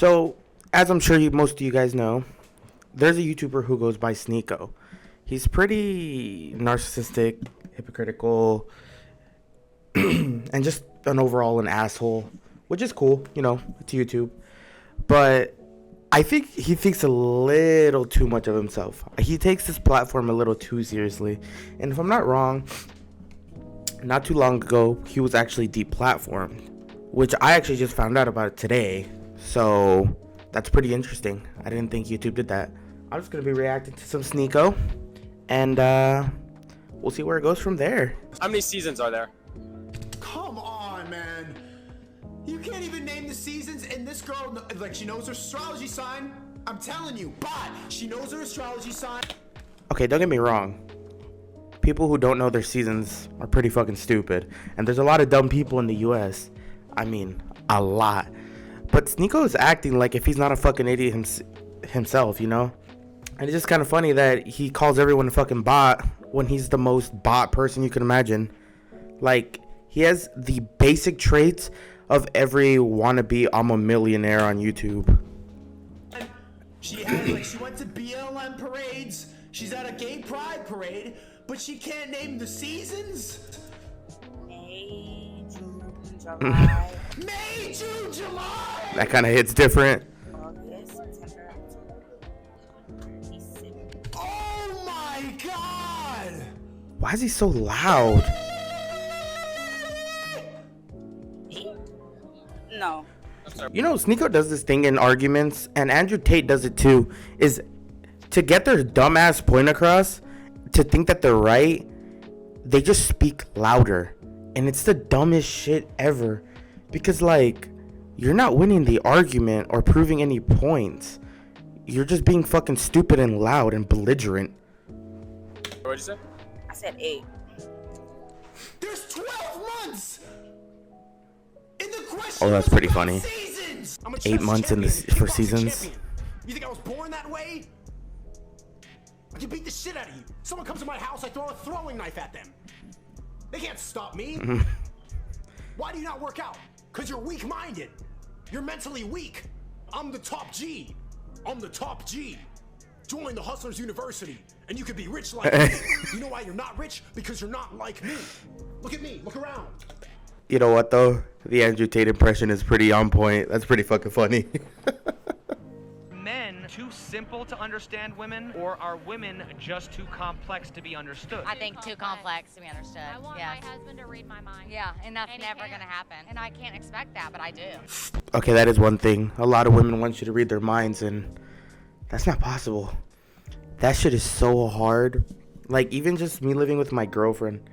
So, as I'm sure most of you guys know, there's a YouTuber who goes by Sneako. He's pretty narcissistic, hypocritical, and just an asshole, which is cool, it's YouTube. But I think he thinks a little too much of himself. He takes this platform a little too seriously. And if I'm not wrong, not too long ago, he was actually deplatformed, which I actually just found out about it today. So that's pretty interesting. I didn't think YouTube did that. I'm just going to be reacting to some Sneako, and we'll see where it goes from there. How many seasons are there? Come on, man. You can't even name the seasons, and this girl, like, she knows her astrology sign. I'm telling you, but she knows her astrology sign. Okay, don't get me wrong. People who don't know their seasons are pretty fucking stupid. And there's a lot of dumb people in the US. I mean, a lot. But Sneako is acting like if he's not a fucking idiot himself, And it's just kind of funny that he calls everyone a fucking bot when he's the most bot person you can imagine. Like, he has the basic traits of every wannabe I'm a millionaire on YouTube. She went to BLM parades. She's at a gay pride parade, but she can't name the seasons? May, June, July. May, June, July! That kind of hits different. August, September, October, December. Oh my god! Why is he so loud? Me? No. Sneako does this thing in arguments, and Andrew Tate does it too, is to get their dumbass point across, to think that they're right, they just speak louder. And it's the dumbest shit ever. Because, you're not winning the argument or proving any points. You're just being fucking stupid and loud and belligerent. What'd you say? I said 8. There's 12 months! In the question. Oh, that's pretty funny. Seasons! I'm a 8 months for seasons. champion. You think I was born that way? I can beat the shit out of you. Someone comes to my house, I throw a throwing knife at them. They can't stop me. Why do you not work out? Because you're weak-minded. You're mentally weak. I'm the top G. I'm the top G. Join the Hustlers University, and you could be rich like me. You know why you're not rich? Because you're not like me. Look at me. Look around. You know what, though? The Andrew Tate impression is pretty on point. That's pretty fucking funny. Men too simple to understand women, or are women just too complex to be understood? I think too complex to be understood. I want yes. my husband to read my mind. Yeah, and that's And he never can't. gonna happen. And I can't expect that, but I do. Okay, that is one thing. A lot of women want you to read their minds, and that's not possible. That shit is so hard. Even just me living with my girlfriend,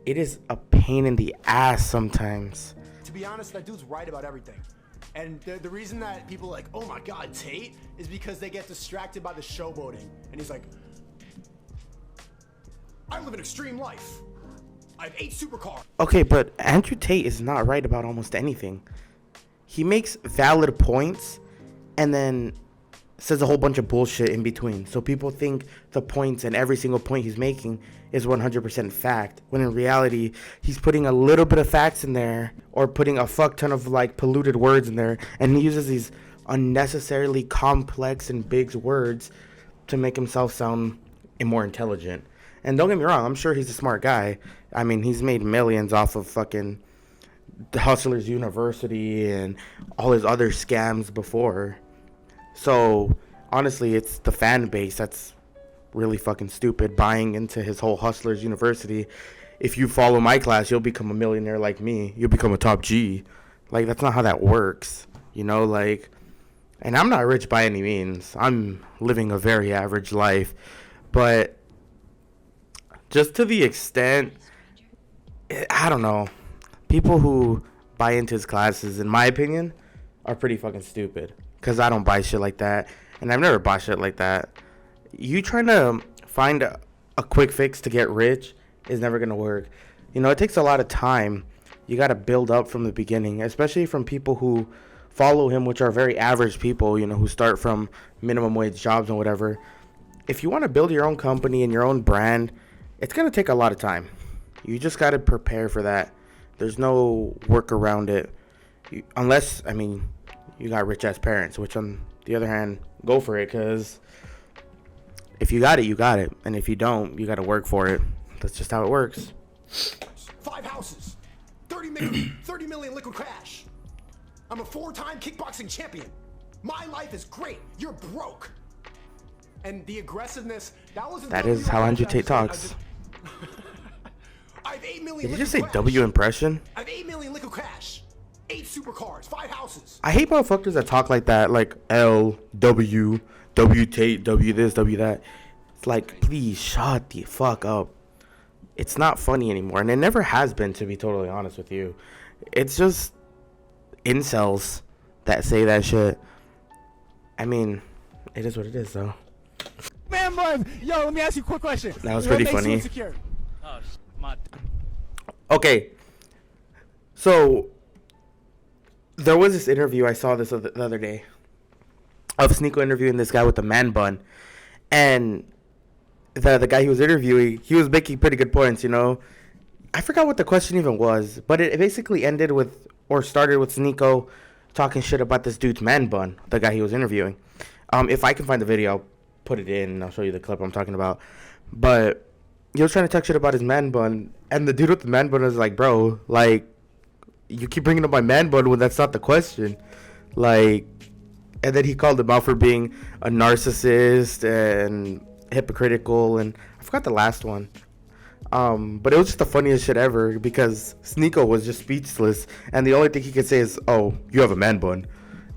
it is a pain in the ass sometimes. To be honest, that dude's right about everything. And the reason that people are like, oh my god, Tate, is because they get distracted by the showboating. And he's like, I live an extreme life. I have 8 supercars. Okay, but Andrew Tate is not right about almost anything. He makes valid points and then says a whole bunch of bullshit in between. So people think the points and every single point he's making is 100% fact, when in reality, he's putting a little bit of facts in there or putting a fuck ton of polluted words in there, and he uses these unnecessarily complex and big words to make himself sound more intelligent. And don't get me wrong, I'm sure he's a smart guy. I mean, he's made millions off of fucking Hustlers University and all his other scams before. So, honestly, it's the fan base that's really fucking stupid, buying into his whole Hustlers University. If you follow my class, you'll become a millionaire like me. You'll become a top G. That's not how that works. And I'm not rich by any means. I'm living a very average life. But just to the extent, I don't know. People who buy into his classes, in my opinion, are pretty fucking stupid. Because I don't buy shit like that. And I've never bought shit like that. You trying to find a quick fix to get rich is never going to work. It takes a lot of time. You got to build up from the beginning. Especially from people who follow him, which are very average people, who start from minimum wage jobs and whatever. If you want to build your own company and your own brand, it's going to take a lot of time. You just got to prepare for that. There's no work around it. Unless, you got rich ass parents, which on the other hand, go for it, because if you got it, you got it. And if you don't, you got to work for it. That's just how it works. 5 houses, 30 million liquid cash. I'm a 4-time kickboxing champion. My life is great. You're broke. And the aggressiveness, that is how Andrew Tate talks. I have 8 million. Did you just say W impression? I have 8 million liquid cash, 8 supercars, 5 houses. I hate motherfuckers that talk like that, like L, W, W Tate, W this, W that. It's like, please shut the fuck up. It's not funny anymore, and it never has been, to be totally honest with you. It's just incels that say that shit. I mean, it is what it is, though. Man bun, yo, let me ask you a quick question. That was What pretty makes you funny. insecure? Okay, so there was this interview I saw the other day of Sneako interviewing this guy with the man bun, and the guy he was interviewing, he was making pretty good points, you know. I forgot what the question even was, but it basically ended with, or started with, Sneako talking shit about this dude's man bun, the guy he was interviewing. If I can find the video, I'll put it in and I'll show you the clip I'm talking about. But he was trying to talk shit about his man bun, and the dude with the man bun was like, bro, like, you keep bringing up my man bun when that's not the question. Like, and then he called him out for being a narcissist and hypocritical, and I forgot the last one. But it was just the funniest shit ever, because Sneako was just speechless, and the only thing he could say is, oh, you have a man bun.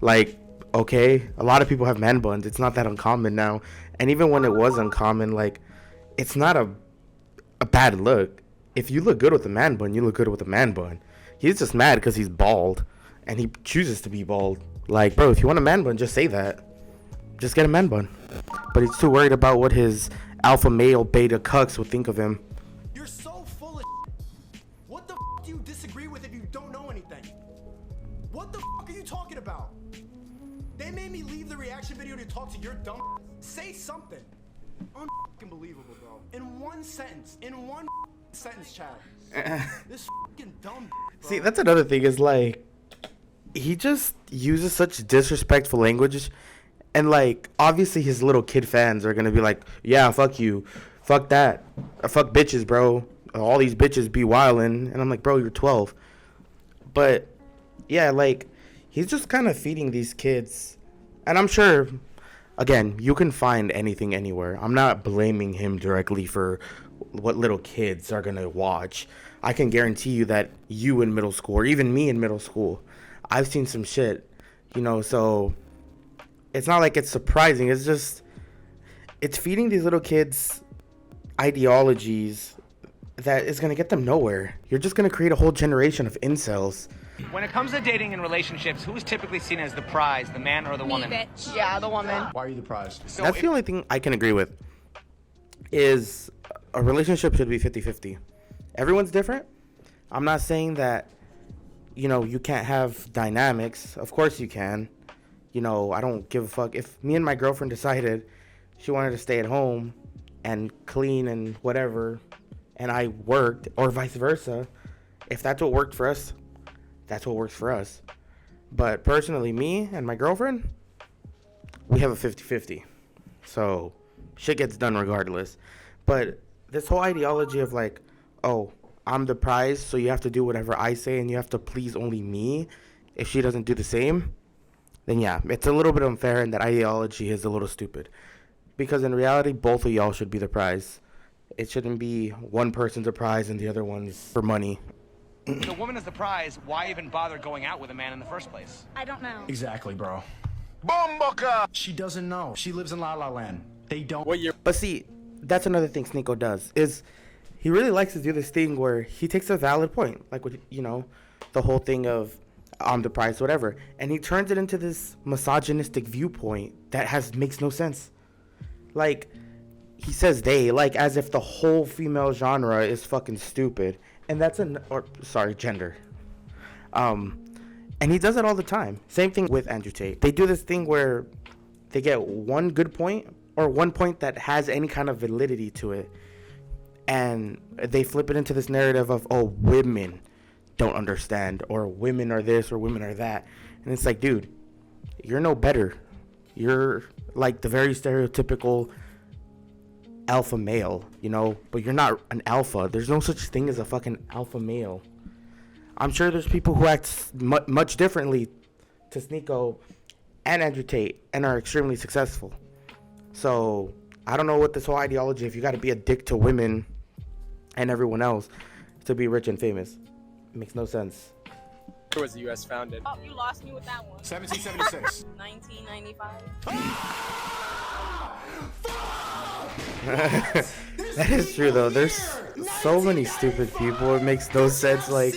Like, okay, a lot of people have man buns. It's not that uncommon now. And even when it was uncommon, like, it's not a bad look. If you look good with a man bun, you look good with a man bun. He's just mad because he's bald, and he chooses to be bald. Like, bro, if you want a man bun, just say that. Just get a man bun. But he's too worried about what his alpha male beta cucks would think of him. You're so full of What the do you disagree with if you don't know anything? What the are you talking about? They made me leave the reaction video to talk to your dumb. Say something. Unbelievable, bro. In one sentence, child. This dumb. Bro. See, that's another thing, is like, he just uses such disrespectful language, and like, obviously his little kid fans are gonna be like, yeah, fuck you, fuck that, fuck bitches, bro, all these bitches be wildin', and I'm like, bro, you're 12. But yeah, like, he's just kind of feeding these kids, and I'm sure, again, you can find anything anywhere. I'm not blaming him directly for what little kids are gonna watch. I can guarantee you that you in middle school, or even me in middle school, I've seen some shit, you know, so it's not like it's surprising. It's just, it's feeding these little kids ideologies that is going to get them nowhere. You're just going to create a whole generation of incels. When it comes to dating and relationships, who is typically seen as the prize, the man or the woman? Bitch. Yeah, the woman. Why are you the prize? So That's the only thing I can agree with, is a relationship should be 50-50. Everyone's different. I'm not saying that, you know, you can't have dynamics. Of course you can. You know, I don't give a fuck. If me and my girlfriend decided she wanted to stay at home and clean and whatever, and I worked, or vice versa, if that's what worked for us, that's what works for us. But personally, me and my girlfriend, we have a 50-50. So shit gets done regardless. But this whole ideology of like, oh, I'm the prize, so you have to do whatever I say and you have to please only me. If she doesn't do the same, then yeah, it's a little bit unfair, and that ideology is a little stupid. Because in reality, both of y'all should be the prize. It shouldn't be one person's a prize and the other one's for money. the woman is the prize. Why even bother going out with a man in the first place? I don't know. Exactly, bro. Bomboka! She doesn't know. She lives in La La Land. They don't. What year? But see, that's another thing Sneako does, is he really likes to do this thing where he takes a valid point, like with, you know, the whole thing of I'm the prize, whatever, and he turns it into this misogynistic viewpoint that makes no sense. Like, he says they, like as if the whole female genre is fucking stupid, and that's gender. And he does it all the time. Same thing with Andrew Tate. They do this thing where they get one good point, or one point that has any kind of validity to it, and they flip it into this narrative of, oh, women don't understand, or women are this, or women are that. And it's like, dude, you're no better. You're like the very stereotypical alpha male, you know, but you're not an alpha. There's no such thing as a fucking alpha male. I'm sure there's people who act much differently to Sneako and Andrew Tate and are extremely successful. So I don't know what this whole ideology, if you got to be a dick to women and everyone else to be rich and famous. It makes no sense. Where was the U.S. founded? Oh, you lost me with that one. 1776. 1995. That is true though. There's so many stupid people. It makes no sense. Like,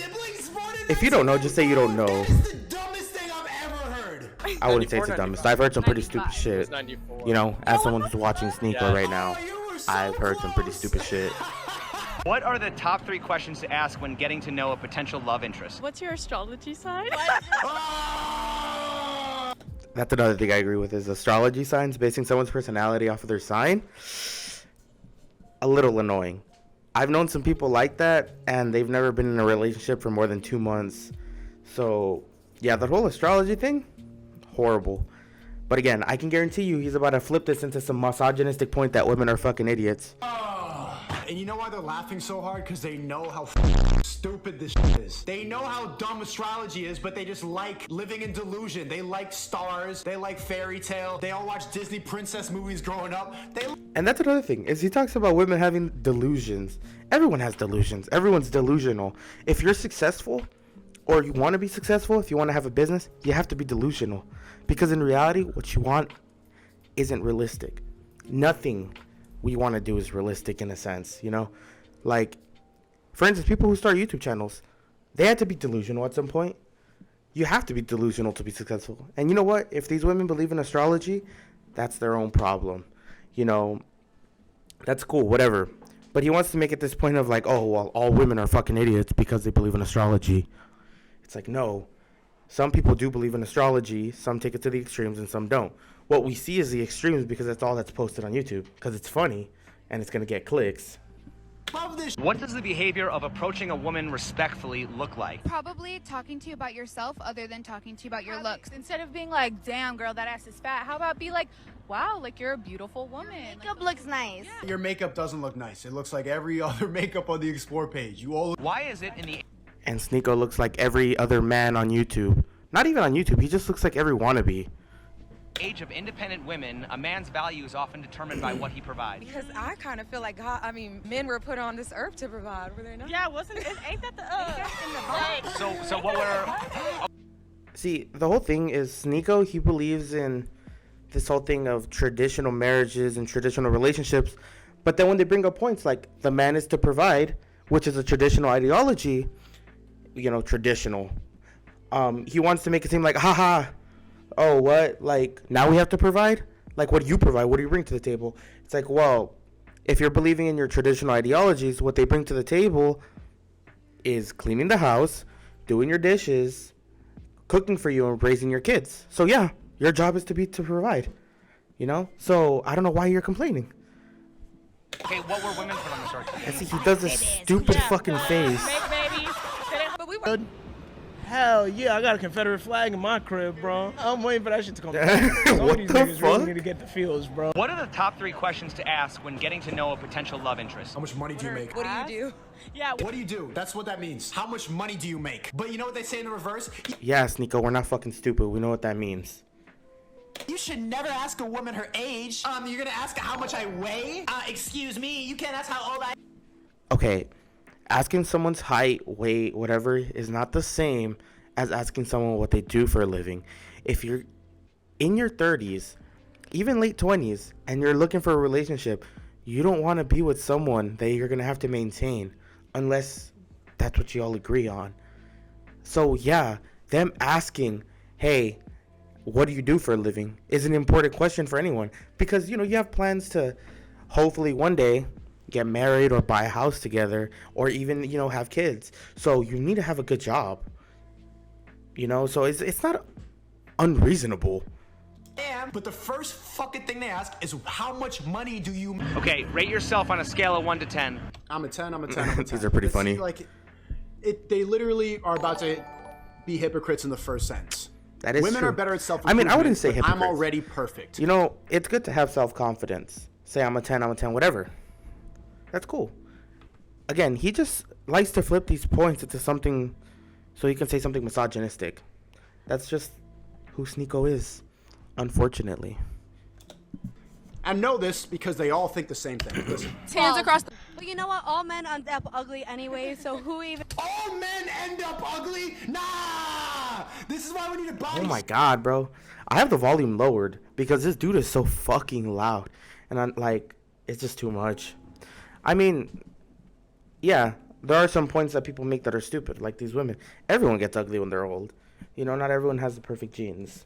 if you don't know, just say you don't know. That's the dumbest thing I've ever heard. I wouldn't say it's the 94, dumbest. I've heard some pretty stupid 95. shit. It's 94. You know, as someone who's watching Sneako Yeah. right now, I've heard some pretty stupid shit. What are the top 3 questions to ask when getting to know a potential love interest? What's your astrology sign? That's another thing I agree with is astrology signs, basing someone's personality off of their sign. A little annoying. I've known some people like that, and they've never been in a relationship for more than 2 months. So, yeah, the whole astrology thing, horrible. But again, I can guarantee you he's about to flip this into some misogynistic point that women are fucking idiots. And you know why they're laughing so hard? Because they know how stupid this is. They know how dumb astrology is, but they just like living in delusion. They like stars. They like fairy tale. They all watch Disney princess movies growing up. And that's another thing, is he talks about women having delusions. Everyone has delusions. Everyone's delusional. If you're successful, or you want to be successful, if you want to have a business, you have to be delusional. Because in reality, what you want isn't realistic. Nothing we want to do is realistic in a sense, you know? Like, for instance, people who start YouTube channels, they had to be delusional at some point. You have to be delusional to be successful. And you know what? If these women believe in astrology, that's their own problem. You know, that's cool, whatever. But he wants to make it this point of like, oh, well, all women are fucking idiots because they believe in astrology. It's like, no. Some people do believe in astrology. Some take it to the extremes and some don't. What we see is the extremes because that's all that's posted on YouTube. Because it's funny and it's going to get clicks. love this. What does the behavior of approaching a woman respectfully look like? Probably talking to you about yourself other than talking to you about your looks. Instead of being like, damn, girl, that ass is fat, how about be like, wow, like you're a beautiful woman. Makeup looks nice. Your makeup doesn't look nice. It looks like every other makeup on the Explore page. You all look. Why is it in the And Sneako looks like every other man on YouTube. Not even on YouTube. He just looks like every wannabe. age of independent women, a man's value is often determined by what he provides? Because I kind of feel like God, I mean, men were put on this earth to provide, were they not? Yeah, wasn't it? Ain't that the So what we're See, the whole thing is Sneako, he believes in this whole thing of traditional marriages and traditional relationships. But then when they bring up points like the man is to provide, which is a traditional ideology, you know, traditional. He wants to make it seem like, haha, oh, what? Like, now we have to provide? Like, what do you provide? What do you bring to the table? It's like, well, if you're believing in your traditional ideologies, what they bring to the table is cleaning the house, doing your dishes, cooking for you, and raising your kids. So, yeah, your job is to provide, you know? So, I don't know why you're complaining. Okay, what were women put on this earth? And see, he does this stupid fucking face. But we were. Hell yeah, I got a Confederate flag in my crib, bro. I'm waiting for that shit to come back. Some What of these the niggas really fuck? need to get the feels, bro. What are the top 3 questions to ask when getting to know a potential love interest? How much money do you make? What do you do? Yeah. What do you do? That's what that means. How much money do you make? But you know what they say in the reverse? Yeah, Sneako, we're not fucking stupid. We know what that means. You should never ask a woman her age. You're gonna ask her how much I weigh? Excuse me, you can't ask how old I am. Okay, asking someone's height, weight, whatever is not the same as asking someone what they do for a living. If you're in your 30s, even late 20s, and you're looking for a relationship, you don't want to be with someone that you're going to have to maintain unless that's what you all agree on. So yeah, them asking, hey, what do you do for a living is an important question for anyone, because, you know, you have plans to hopefully one day get married or buy a house together or even, you know, have kids. So you need to have a good job. You know, so it's not unreasonable. But the first fucking thing they ask is how much money do you make? Okay, rate yourself on a scale of 1 to 10. I'm a 10, I'm a 10, I'm a 10. These are pretty funny. Like, they literally are about to be hypocrites in the first sentence. That is Women true. are better at self. I mean, I wouldn't say I'm hypocrites. already perfect. You know, it's good to have self-confidence. Say I'm a 10, whatever. That's cool. Again, he just likes to flip these points into something so he can say something misogynistic. That's just who Sneako is, unfortunately. And know this because they all think the same thing. Listen. Hands across the. But you know what? All men end up ugly anyway, so who even? All men end up ugly? Nah! This is why we need a body. Oh my god, bro. I have the volume lowered because this dude is so fucking loud. And I'm like, it's just too much. I mean, yeah, there are some points that people make that are stupid, like these women. Everyone gets ugly when they're old. You know, not everyone has the perfect genes.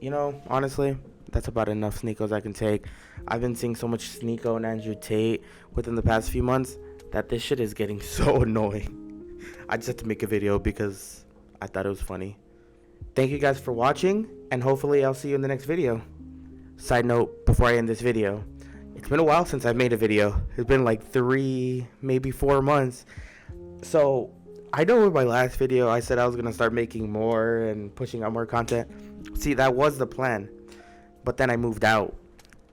You know, honestly, that's about enough Sneakos I can take. I've been seeing so much Sneako and Andrew Tate within the past few months that this shit is getting so annoying. I just had to make a video because I thought it was funny. Thank you guys for watching, and hopefully I'll see you in the next video. Side note, before I end this video, it's been a while since I've made a video. It's been like 3, maybe 4 months. So, I know in my last video I said I was going to start making more and pushing out more content. See, that was the plan. But then I moved out,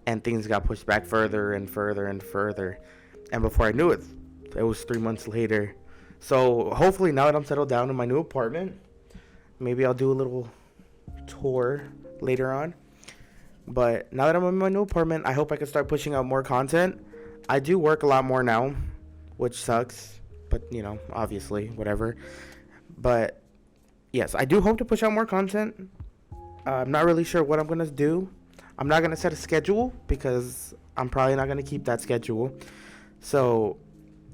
and things got pushed back further and further and further. And before I knew it, it was 3 months later. So, hopefully now that I'm settled down in my new apartment, maybe I'll do a little tour later on. But now that I'm in my new apartment, I hope I can start pushing out more content. I do work a lot more now, which sucks. But, you know, obviously, whatever. But, yes, I do hope to push out more content. I'm not really sure what I'm going to do. I'm not going to set a schedule because I'm probably not going to keep that schedule. So,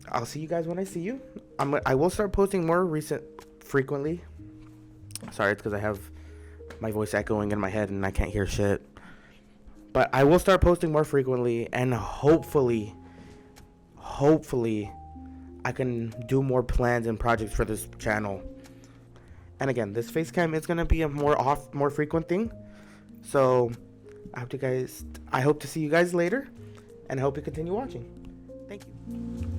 I'll see you guys when I see you. I will start posting more frequently. Sorry, it's because I have my voice echoing in my head and I can't hear shit. But I will start posting more frequently, and hopefully, I can do more plans and projects for this channel. And again, this face cam is gonna be a more frequent thing. So I hope to see you guys later, and I hope you continue watching. Thank you.